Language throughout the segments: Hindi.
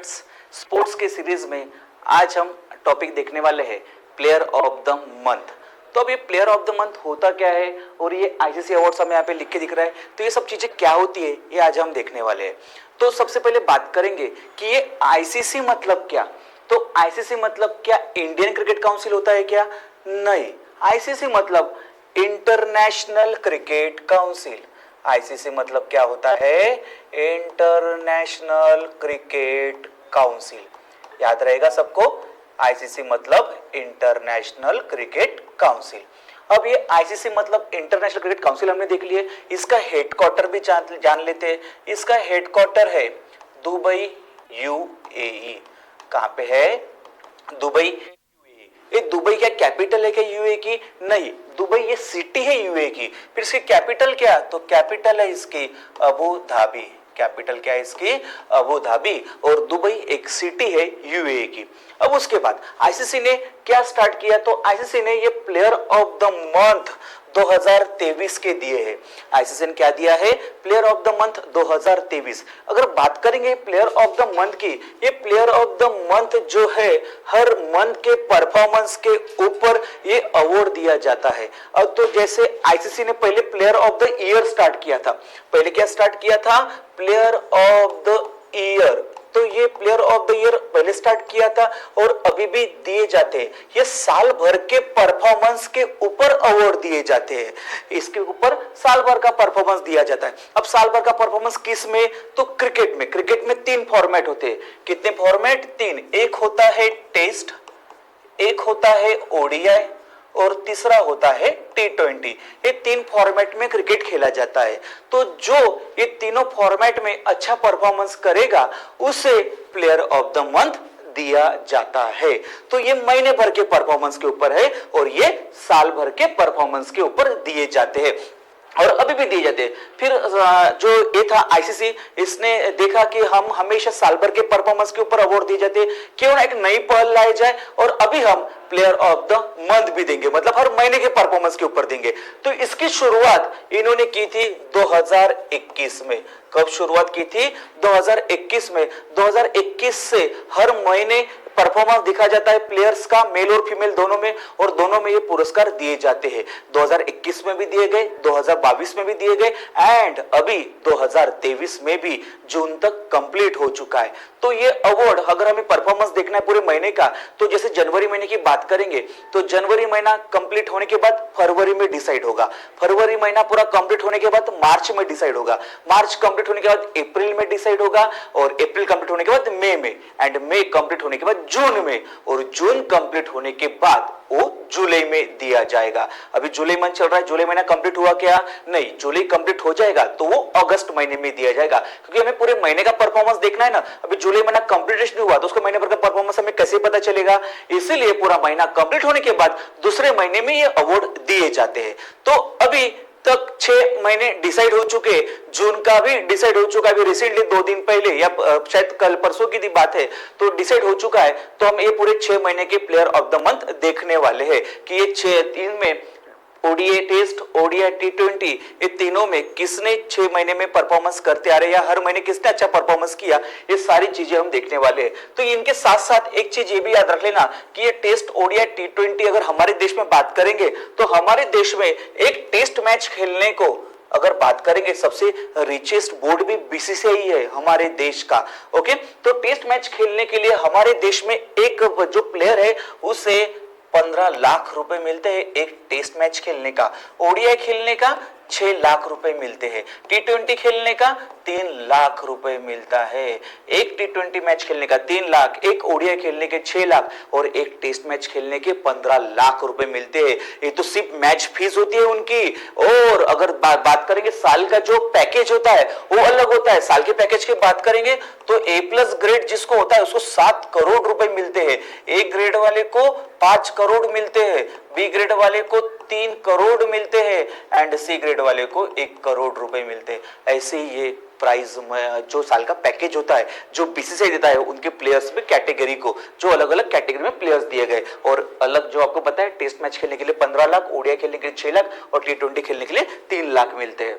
फ्रेंड्स, स्पोर्ट्स के सीरीज में आज हम टॉपिक देखने वाले हैं प्लेयर ऑफ द मंथ। तो अब ये प्लेयर ऑफ द मंथ होता क्या है और ये आईसीसी अवार्ड्स हमें यहाँ पे लिख के दिख रहा है, तो ये सब चीजें क्या होती है ये आज हम देखने वाले हैं। तो सबसे पहले बात करेंगे कि ये आईसीसी मतलब क्या। तो आईसीसी मतलब क्या इंडियन क्रिकेट काउंसिल होता है क्या? नहीं, आईसीसी मतलब इंटरनेशनल क्रिकेट काउंसिल। आईसीसी मतलब क्या होता है? International cricket council. याद रहेगा सबको, आईसीसी मतलब इंटरनेशनल क्रिकेट काउंसिल। अब ये आईसीसी मतलब इंटरनेशनल क्रिकेट काउंसिल हमने देख लिया, इसका हेडक्वार्टर भी जान लेते हैं। इसका हेडक्वार्टर है दुबई, यूएई। कहां पे है? दुबई। ये दुबई क्या कैपिटल है क्या यूएई की? नहीं, दुबई ये सिटी है यूएई की। फिर इसकी कैपिटल क्या? तो कैपिटल है इसकी अबू धाबी। कैपिटल क्या है इसकी? Abu Dhabi. और दुबई एक सिटी है यूएई की। अब उसके बाद आईसीसी ने क्या स्टार्ट किया? तो आईसीसी ने ये प्लेयर ऑफ द मंथ 2023 के दिए हैं। आईसीसी ने क्या दिया है? Player of the month 2023। अगर बात करेंगे प्लेयर ऑफ द मंथ की, ये प्लेयर ऑफ द मंथ जो है हर मंथ के परफॉर्मेंस के ऊपर ये अवार्ड दिया जाता है। अब तो जैसे आईसीसी ने पहले player of the year start किया था। पहले क्या स्टार्ट किया था? Player of the year. तो ये प्लेयर ऑफ द ईयर पहले स्टार्ट किया था और अभी भी दिए जाते हैं। ये साल भर के परफॉर्मेंस के ऊपर अवार्ड दिए जाते हैं। इसके ऊपर साल भर का परफॉर्मेंस दिया जाता है। अब साल भर का परफॉर्मेंस किस में? तो क्रिकेट में। क्रिकेट में 3 फॉर्मेट होते हैं। कितने फॉर्मेट? 3। एक होता है टेस्ट, एक होता है ओडीआई और तीसरा होता है टी20। ये 3 फॉर्मेट में क्रिकेट खेला जाता है। तो जो ये तीनों फॉर्मेट में अच्छा परफॉर्मेंस करेगा उसे प्लेयर ऑफ द मंथ दिया जाता है। तो ये महीने भर के परफॉर्मेंस के ऊपर है और ये साल भर के परफॉर्मेंस के ऊपर दिए जाते हैं और अभी भी दिए जाते हैं। फिर जो ये था आईसीसी, इसने देखा कि हम हमेशा साल भर के परफॉर्मेंस के ऊपर अवार्ड दिए जाते हैं, क्यों ना एक नई पहल लाई जाए और अभी हम प्लेयर ऑफ द मंथ भी देंगे, मतलब हर महीने के परफॉर्मेंस के ऊपर देंगे। तो इसकी शुरुआत इन्होंने की थी 2021 में। कब शुरुआत की थी? 2021 में। 2021 से हर महीने परफॉर्मेंस दिखा जाता है प्लेयर्स का, मेल और फीमेल दोनों में, और दोनों में ये पुरस्कार दिए जाते हैं। 2021 में भी दिए गए, 2022 में भी दिए गए एंड अभी 2023 में भी जून तक कंप्लीट हो चुका है। तो ये अवार्ड अगर हमें परफॉर्मेंस देखना है पूरे महीने का, तो जैसे जनवरी महीने की बात करेंगे तो जनवरी महीना कंप्लीट होने के बाद फरवरी में डिसाइड होगा। फरवरी महीना पूरा कंप्लीट होने के बाद मार्च में डिसाइड होगा। मार्च कंप्लीट होने के बाद अप्रैल में डिसाइड होगा और अप्रैल कंप्लीट होने के बाद मई में एंड मई कंप्लीट होने के बाद जून में और जून कंप्लीट होने के बाद वो जुलाई में दिया जाएगा। अभी जुलाई मंथ चल रहा है, जुलाई महीना कंप्लीट हुआ क्या? नहीं, जुलाई कंप्लीट हो जाएगा तो वो अगस्त महीने में दिया जाएगा, क्योंकि हमें पूरे महीने का परफॉर्मेंस देखना है ना। अभी जुलाई महीना कंप्लीट नहीं हुआ तो उसको महीने भर का परफॉर्मेंस हमें कैसे पता चलेगा? इसीलिए पूरा महीना कंप्लीट होने के बाद दूसरे महीने में ये अवार्ड दिए जाते हैं। तो अभी तक 6 महीने डिसाइड हो चुके, जून का भी डिसाइड हो चुका है, अभी रिसेंटली 2 दिन पहले या शायद कल परसों की बात है तो डिसाइड हो चुका है। तो हम ये पूरे 6 महीने के प्लेयर ऑफ द मंथ देखने वाले हैं कि ये 3 में ओडीआई टेस्ट, ओडीआई टी20, ये तीनों में किसने 6 महीने में परफॉर्मेंस करते आ रहे हैं या हर महीने किसने अच्छा परफॉर्मेंस किया, ये सारी चीजें हम देखने वाले हैं। तो इनके साथ साथ एक चीज ये भी याद रख लेना कि ये टेस्ट, ओडीआई टी20 अगर हमारे देश में बात करेंगे तो हमारे देश में एक टेस्ट मैच खेलने को अगर बात करेंगे सबसे रिचेस्ट बोर्ड भी बीसीसीआई है हमारे देश का। ओके, तो टेस्ट मैच खेलने के लिए हमारे देश में एक जो प्लेयर है उसे 15 लाख रुपए मिलते हैं एक टेस्ट मैच खेलने का। ओडीआई खेलने का 6 लाख रुपए मिलते हैं। टी20 खेलने का 3 लाख रुपए मिलता है। एक टी20 मैच खेलने का 3 लाख, एक ओडीआई खेलने के 6 लाख और एक टेस्ट मैच खेलने के 15 लाख रुपए मिलते हैं। ये तो सिर्फ मैच फीस होती है उनकी। और अगर बात करेंगे साल का जो पैकेज होता है वो अलग होता है। साल के पैकेज की बात करेंगे तो A+ ग्रेड जिसको होता है उसको 7 करोड़ रुपए मिलते हैं। ए ग्रेड वाले को 5 करोड़ मिलते हैं, बी ग्रेड वाले को 3 करोड़ मिलते हैं एंड सी ग्रेड वाले को 1 करोड़ रुपए मिलते हैं। ऐसे ही ये प्राइज जो साल का पैकेज होता है जो बीसीसीआई देता है उनके प्लेयर्स पे कैटेगरी को, जो अलग अलग कैटेगरी में प्लेयर्स दिए गए। और अलग जो आपको पता है टेस्ट मैच खेलने के लिए 15 लाख, ओडीआई खेलने के लिए 6 लाख और टी20 खेलने के लिए 3 लाख मिलते हैं।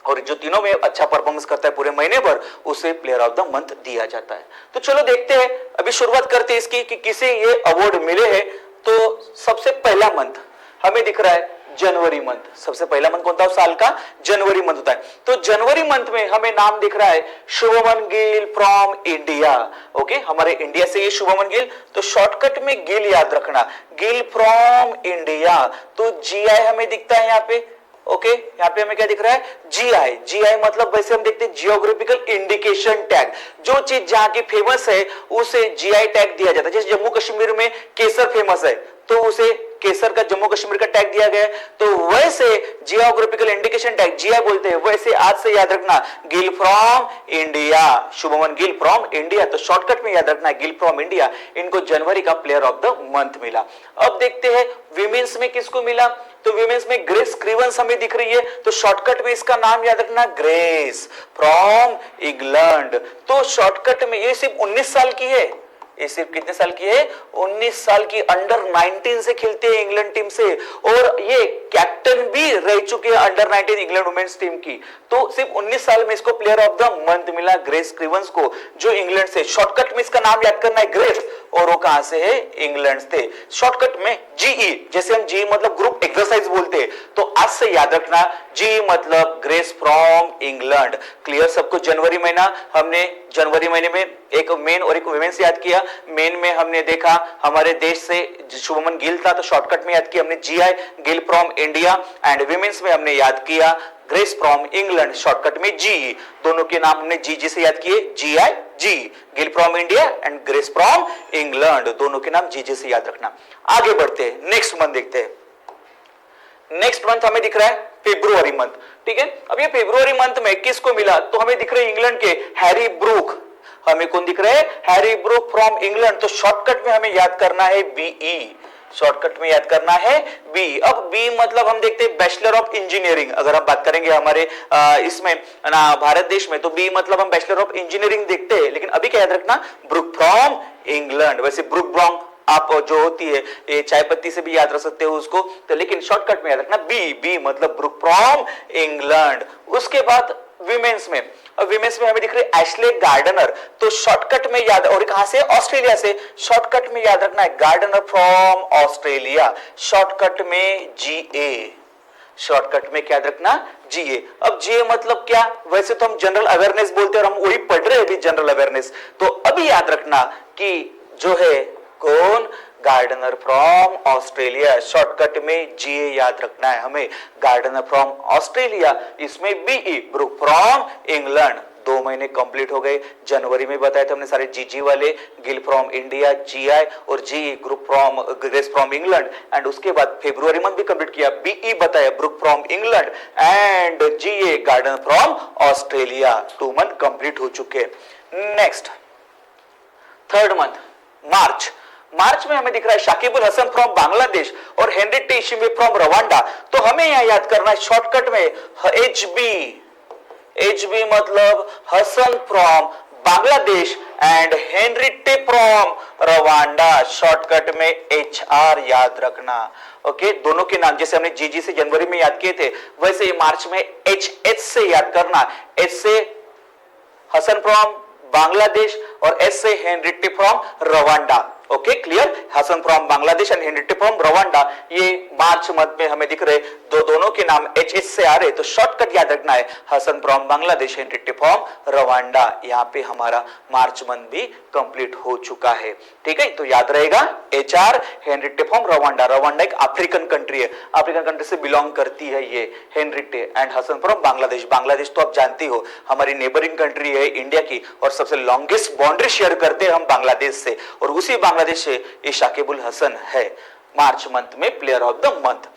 और जो तीनों में अच्छा परफॉर्मेंस करता है पूरे महीने भर उसे प्लेयर ऑफ द मंथ दिया जाता है। तो चलो देखते हैं, अभी शुरुआत करते हैं इसकी कि किसे ये अवार्ड मिले हैं। तो सबसे पहला मंथ हमें दिख रहा है जनवरी मंथ। सबसे पहला मंथ कौन था उस साल का? जनवरी मंथ होता है। तो जनवरी मंथ में हमें नाम दिख रहा है Shubman Gill from India. Okay, हमारे इंडिया से ये शुभमन गिल, तो शॉर्टकट में गिल याद रखना, गिल फ्रॉम इंडिया। तो जीआई हमें दिखता है यहाँ पे। ओके, यहाँ पे हमें क्या दिख रहा है? जीआई। जीआई मतलब वैसे हम देखते हैं जियोग्राफिकल इंडिकेशन टैग, जो चीज जहां की फेमस है उसे जीआई टैग दिया जाता है। जैसे जम्मू कश्मीर में केसर फेमस है तो उसे केसर का जम्मू कश्मीर का टैग दिया गया है। तो वैसे जियोग्राफिकल इंडिकेशन टैग जीआई बोलते हैं। वैसे आज से याद रखना Gill from India, Shubman Gill from India. तो शॉर्टकट में याद रखना है गिल फ्रॉम इंडिया। इनको जनवरी का प्लेयर ऑफ द मंथ मिला। अब देखते हैं विमेंस में किसको मिला। तो विमेंस में ग्रेस क्रीवंस हमें दिख रही है। तो शॉर्टकट में इसका नाम याद रखना ग्रेस फ्रॉम इंग्लैंड। तो शॉर्टकट में ये सिर्फ 19 साल की है। ये सिर्फ कितने साल की है? 19 साल की। अंडर 19 से खेलते हैं इंग्लैंड टीम से और ये कैप्टन भी रह चुके हैं अंडर 19 इंग्लैंड वुमेन्स टीम की। तो सिर्फ 19 साल में इसको प्लेयर ऑफ द मंथ मिला ग्रेस क्रीवंस को, जो इंग्लैंड से। शॉर्टकट में इसका नाम याद करना है ग्रेस, और वो कहां से है? इंग्लैंड से। शॉर्टकट में जीई, जैसे हम जीई मतलब ग्रुप एक्सरसाइज बोलते हैं, तो आज से याद रखना जी मतलब ग्रेस फ्रॉम इंग्लैंड। क्लियर सबको? जनवरी महीना हमने जनवरी महीने में एक मेन और एक वुमेन्स याद किया। मेन में हमने देखा हमारे देश से शुभमन गिल था, तो शॉर्टकट में याद किया हमने GI Gill from India. And women's में हमने याद किया ग्रेस फ्रॉम इंग्लैंड, शॉर्टकट में जीई। दोनों के नाम हमने जी से याद किए, GI G, Gill from India and Grace from England, दोनों के नाम जी से याद रखना। आगे बढ़ते हैं, नेक्स्ट मंथ देखते हैं। नेक्स्ट मंथ हमें दिख रहा है फेब्रुवरी मंथ। ठीक है, अब ये फेब्रुवरी मंथ में किसको मिला? तो हमें दिख रहे हैं इंग्लैंड के हैरी ब्रूक। हमें कौन दिख रहे हैं? Harry Brook from England. तो शॉर्टकट में हमें याद करना है बीई। शॉर्टकट में याद करना है बी। अब बी मतलब हम देखते हैं बैचलर ऑफ इंजीनियरिंग। अगर हम बात करेंगे हमारे इसमें ना भारत देश में, तो बी मतलब हम बैचलर ऑफ इंजीनियरिंग देखते हैं। लेकिन अभी क्या याद रखना? Brook from England. वैसे ब्रूक ब्राउन आप जो होती है ये चाय पत्ती से भी याद रख सकते हो उसको, तो लेकिन शॉर्टकट में याद रखना बी। बी मतलब ब्रूक फ्रॉम इंग्लैंड। उसके बाद विमेंस में, अब विमेंस में हमें दिख रही है एशले गार्डनर। तो शॉर्टकट में याद, और कहां से? ऑस्ट्रेलिया से। शॉर्टकट में याद रखना है गार्डनर फ्रॉम ऑस्ट्रेलिया, शॉर्टकट में जीए। शॉर्टकट में क्या याद रखना? जीए। अब जीए मतलब क्या? वैसे तो हम जनरल अवेयरनेस बोलते हैं और हम वही पढ़ रहे हैं अभी जनरल अवेयरनेस। तो अभी याद रखना कि जो है कौन? Gardener from Australia. शॉर्टकट में जीए याद रखना है हमें, गार्डनर फ्रॉम ऑस्ट्रेलिया। इसमें बीई ब्रूक फ्रॉम इंग्लैंड। 2 महीने कंप्लीट हो गए। जनवरी में बताए थे हमने सारे जीजी वाले, गिल फ्रॉम इंडिया जीआई और जी group from Grace from England. And उसके बाद फेब्रुवरी मंथ भी कंप्लीट किया, बीई बताया ब्रूक फ्रॉम इंग्लैंड एंड जीए Gardner from Australia. 2 month complete हो चुके। Next third month March. March में हमें दिख रहा है शाकिबुल हसन फ्रॉम बांग्लादेश और हेनरी शिमे फ्रॉम रवांडा। तो हमें यहां याद करना है शॉर्टकट में एचबी। एचबी मतलब Hasan from Bangladesh and Henry from Rwanda. Shortcut में एचआर याद रखना। ओके, दोनों के नाम जैसे हमने जीजी से जनवरी में याद किए थे, वैसे मार्च में एच से याद करना। एच से हसन फ्रॉम बांग्लादेश और एस से Henry from Rwanda. Okay clear? Hasan from Bangladesh and Henry from Rwanda, ये मार्च मंथ में हमें दिख रहे। दोनों के नाम एच से आ रहे, तो शॉर्टकट याद रखना है Hasan from Bangladesh, Henry from Rwanda. यहाँ पे हमारा मार्च मंथ भी कंप्लीट हो चुका है। ठीक है, तो याद रहेगा HR Henry from Rwanda. Rwanda एक अफ्रीकन कंट्री है, अफ्रीकन कंट्री से बिलोंग करती है ये Henry and Hasan from Bangladesh. Bangladesh तो आप जानती हो हमारी नेबरिंग कंट्री है इंडिया की, और सबसे लॉन्गेस्ट बाउंड्री शेयर करते हैं हम बांग्लादेश से, और उसी बांग्लादेश से ये शाकिबुल हसन है। मार्च मंथ में player of the month.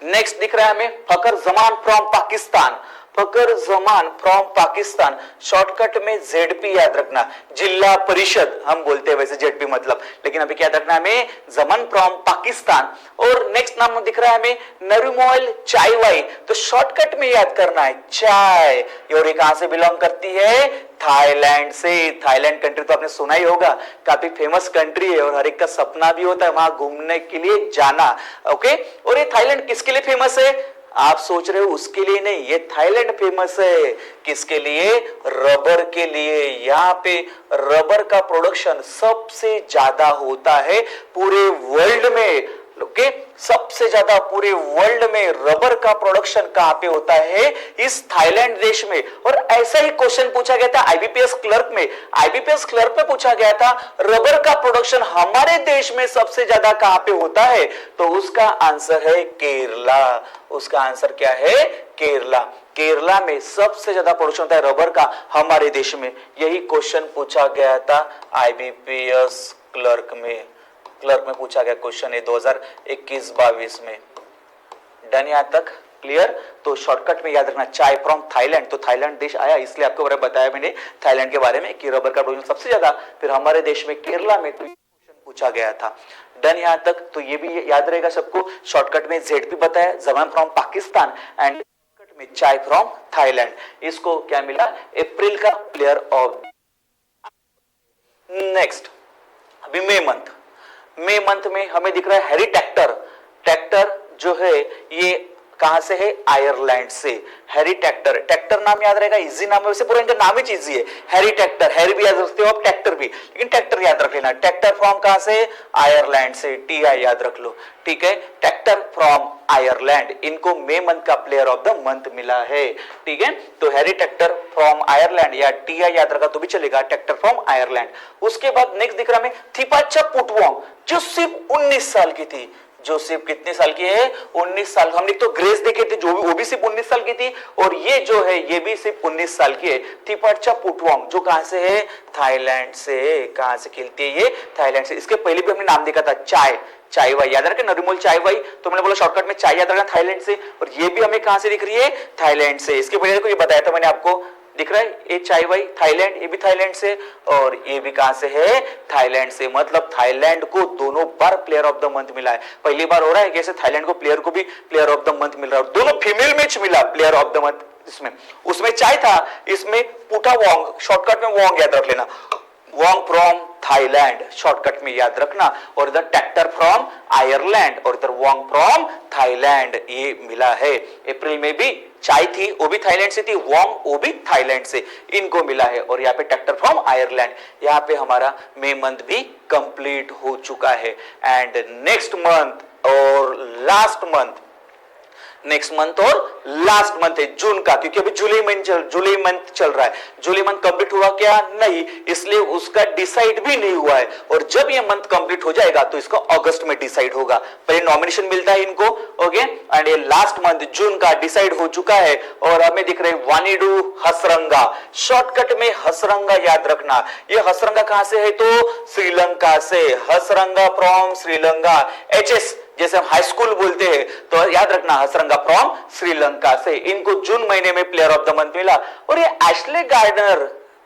Next दिख रहा है हमें Fakhar Zaman from Pakistan. Fakhar Zaman from Pakistan, shortcut में जेडपी याद रखना। जिला परिषद हम बोलते हैं वैसे जेडपी मतलब, लेकिन अभी क्या याद रखना है हमें? जमान फ्रॉम पाकिस्तान। और नेक्स्ट नाम दिख रहा है हमें नरुमोल चाइवाई। तो शॉर्टकट में याद करना है चाय। और ये कहां से बिलोंग करती है? थाईलैंड से। थाईलैंड कंट्री तो आपने सुना ही होगा, काफी फेमस कंट्री है और हर एक का सपना भी होता है वहां घूमने के लिए जाना। ओके, और ये थाईलैंड किसके लिए फेमस है? आप सोच रहे हो उसके लिए नहीं, ये थाईलैंड फेमस है किसके लिए? रबर के लिए। यहाँ पे रबर का प्रोडक्शन सबसे ज्यादा होता है पूरे वर्ल्ड में। ओके, सबसे ज्यादा पूरे वर्ल्ड में रबर का प्रोडक्शन कहां पे होता है? इस थाईलैंड देश में। और ऐसा ही क्वेश्चन पूछा गया था आईबीपीएस क्लर्क में। आईबीपीएस क्लर्क में पूछा गया था रबर का प्रोडक्शन हमारे देश में सबसे ज्यादा कहां पे होता है? तो उसका आंसर है केरला। उसका आंसर क्या है? केरला। केरला में सबसे ज्यादा प्रोडक्शन होता है रबर का हमारे देश में। यही क्वेश्चन पूछा गया था आईबीपीएस क्लर्क में पूछा गया क्वेश्चन है 2021-22 में। डन यहां तक? क्लियर? तो शॉर्टकट में याद रखना, चाय फ्रॉम थाईलैंड, तो थाईलैंड देश आया इसलिए आपको बताया मैंने थाईलैंड के बारे में कि रबर का प्रोडक्शन सबसे ज्यादा, फिर हमारे देश में केरला में, तो क्वेश्चन पूछा गया था। डन यहां तक? तो ये भी याद रहेगा सबको। शॉर्टकट में जेड बताया, Zaman from Pakistan, and shortcut में चाय फ्रॉम थाईलैंड। इसको क्या मिला? अप्रैल का प्लेयर ऑफ। नेक्स्ट, अभी मई मंथ में हमें दिख रहा है हैरी टैक्टर। टैक्टर जो है ये कहां से है? आयरलैंड से। हैरी टैक्टर, टैक्टर नाम याद रहेगा, इजी नाम है, वैसे पूरा इनका नाम ही इजी है। हैरी टैक्टर, हैरी भी याद रखते हो आप, टैक्टर भी, लेकिन टैक्टर याद रख लेना। टैक्टर फ्रॉम कहां से? आयरलैंड से, टीआई याद रख लो, ठीक है। टैक्टर फ्रॉम आयरलैंड, इनको मई मंथ का प्लेयर ऑफ द मंथ मिला है, ठीक है। तो हैरी टैक्टर फ्रॉम आयरलैंड या टीआई याद रखा तो भी चलेगा, टैक्टर फ्रॉम आयरलैंड। उसके बाद नेक्स्ट दिख रहा है थिपाचा पुटवोंग, जो सिर्फ 19 साल की थी। जो सिर्फ कितने साल की है? 19 साल। हमने तो ग्रेस देखे थे जो भी, वो भी सिर्फ 19 साल की थी, और ये जो है ये भी सिर्फ 19 साल की है। थिपाचा पुटवोंग जो कहां से है? थाईलैंड से। कहां से खेलती है ये? थाईलैंड से। इसके पहले भी हमने नाम देखा था, चाय वाई याद रखें, नरिमोल चाय वाई, तो मैंने बोला शॉर्टकट में चाय याद रखना, थाईलैंड से। और ये भी हमें कहां से दिख रही है? थाईलैंड से। इसके पहले देखो ये बताया था मैंने आपको, दिख रहा है ये चाय वाई थाईलैंड, ये भी थाईलैंड से, और ये भी कहां से है? थाईलैंड से। मतलब थाईलैंड को दोनों बार प्लेयर ऑफ द मंथ मिला है। पहली बार हो रहा है कैसे थाईलैंड को प्लेयर को भी प्लेयर ऑफ द मंथ मिल रहा है, दोनों फीमेल मैच मिला प्लेयर ऑफ द मंथ। इसमें उसमें चाय था, इसमें पुटा वोंग, शॉर्टकट में वोंग याद रख लेना, वोंग फ्रॉम थाईलैंड, शॉर्टकट में याद रखना, और इधर टैक्टर फ्रॉम आयरलैंड और इधर वोंग फ्रॉम थाईलैंड, ये मिला है। अप्रैल में भी चाय थी, वो भी थाईलैंड से थी, वोंग वो भी थाईलैंड से, इनको मिला है। और यहाँ पे टैक्टर फ्रॉम आयरलैंड। यहाँ पे हमारा मई मंथ भी कंप्लीट हो चुका है। एंड नेक्स्ट मंथ और लास्ट मंथ, नेक्स्ट मंथ और लास्ट मंथ है जून का, क्योंकि अभी जुलाई मंथ चल रहा है। जुलाई मंथ कंप्लीट हुआ क्या? नहीं, इसलिए उसका डिसाइड भी नहीं हुआ है। और जब ये मंथ कंप्लीट हो जाएगा तो इसका अगस्त में डिसाइड होगा। पहले नॉमिनेशन मिलता है इनको, ओके। एंड ये लास्ट मंथ जून का डिसाइड हो चुका है। और हमें दिख रहे वानीडू हसरंगा, शॉर्टकट में हसरंगा याद रखना। ये हसरंगा कहां से है? तो श्रीलंका से। हसरंगा फ्रॉम श्रीलंका, एचएस जैसे हम हाई स्कूल बोलते हैं, तो याद रखना हसरंगा फ्रॉम श्रीलंका से। इनको जून महीने में प्लेयर ऑफ द मंथ मिला। और ये एशले गार्डनर,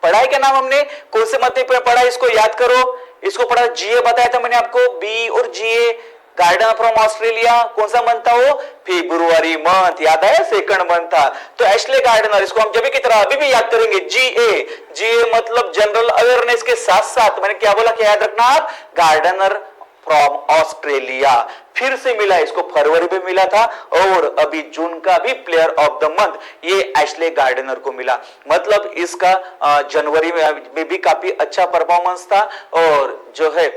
पढ़ा है क्या नाम हमने? कौन से मंथ में पढ़ा? इसको याद करो, इसको पढ़ा, जीए बताया था मैंने आपको, बी और जीए। गार्डनर फ्रॉम ऑस्ट्रेलिया, कौन सा मंथ था वो? फरवरी मंथ, याद है, सेकंड मंथ था। तो एशले गार्डनर, इसको हम जब की तरह अभी भी याद करेंगे, जीए मतलब जनरल अवेयरनेस के साथ साथ मैंने क्या बोला, क्या याद रखना आप? Gardner from Australia. फिर से मिला, इसको फरवरी में मिला था, और अभी जून का भी प्लेयर ऑफ द मंथ ये एशले गार्डनर को मिला। मतलब इसका जनवरी में भी काफी अच्छा परफॉर्मेंस था, और जो है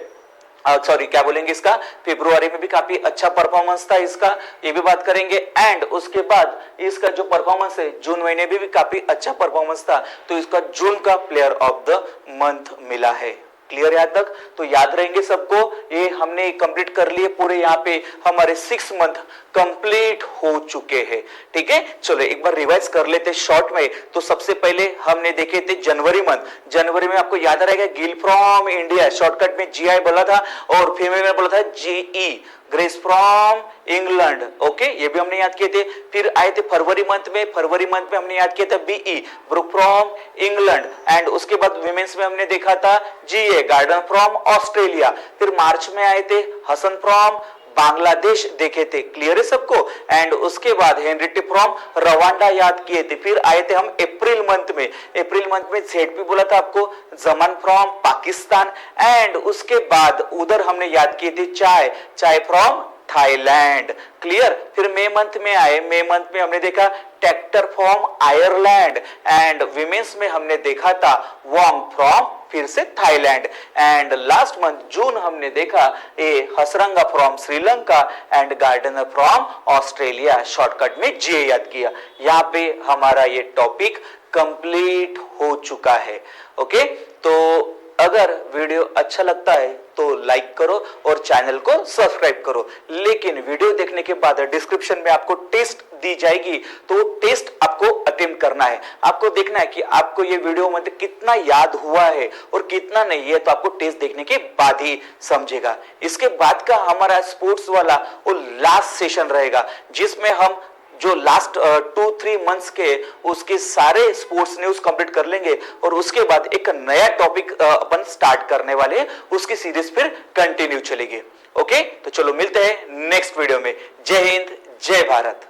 सॉरी क्या बोलेंगे इसका, फरवरी में भी काफी अच्छा परफॉर्मेंस था इसका, ये भी बात करेंगे। एंड उसके बाद इसका जो परफॉर्मेंस है जून महीने में भी काफी अच्छा परफॉर्मेंस था, तो इसका जून का प्लेयर ऑफ द मंथ मिला है। क्लियर यहां तक? तो याद रहेंगे सबको, ये हमने कंप्लीट कर लिए पूरे। यहाँ पे हमारे 6 मंथ कंप्लीट हो चुके हैं, ठीक है। चलो एक बार रिवाइज कर लेते शॉर्ट में। तो सबसे पहले हमने देखे थे जनवरी मंथ। जनवरी में आपको याद रहेगा गिल फ्रॉम इंडिया, शॉर्टकट में जीआई बोला था, और फीमेल में बोला था GE, grace from England, okay, ये भी हमने याद किए थे। फिर आए थे फरवरी मंथ में हमने याद किया था BE, Brook from England. And उसके बाद विमेंस में हमने देखा था जीए, गार्डन फ्रॉम ऑस्ट्रेलिया। फिर मार्च में आए थे हसन फ्रॉम बांग्लादेश देखे थे, क्लियर है सबको। एंड उसके बाद हेनरिटी फ्रॉम रवांडा याद किए थे। फिर आए थे हम अप्रैल मंथ में जेडपी बोला था आपको, जमान फ्रॉम पाकिस्तान। एंड उसके बाद उधर हमने याद किए थे चाय फ्रॉम थाईलैंड। क्लियर। फिर मई मंथ में आए, मई मंथ में हमने देखा Tector from Ireland and women's में हमने देखा था वॉन्ग फ्रॉम फिर से Thailand and last month June हमने देखा ए Hasaranga from Sri Lanka and Gardner from Australia. Shortcut में जे याद किया। यहाँ पे हमारा ये टॉपिक कंप्लीट हो चुका है। ओके, तो अगर वीडियो अच्छा लगता है तो लाइक करो और चैनल को सब्सक्राइब करो। लेकिन वीडियो देखने के बाद डिस्क्रिप्शन में आपको टेस्ट दी जाएगी, तो टेस्ट आपको अटेम्प्ट करना है। आपको देखना है कि आपको ये वीडियो मतलब कितना याद हुआ है और कितना नहीं है, तो आपको टेस्ट देखने के बाद ही समझेगा। इसके बाद का हमारा स्पोर्ट्स वाला वो लास्ट सेशन रहेगा, जिसमें हम जो लास्ट 2-3 मंथ्स के उसके सारे स्पोर्ट्स न्यूज कंप्लीट कर लेंगे और उसके बाद एक नया टॉपिक अपन स्टार्ट करने वाले हैं। उसकी सीरीज फिर कंटिन्यू चलेगी। ओके, तो चलो मिलते हैं नेक्स्ट वीडियो में। जय हिंद, जय भारत।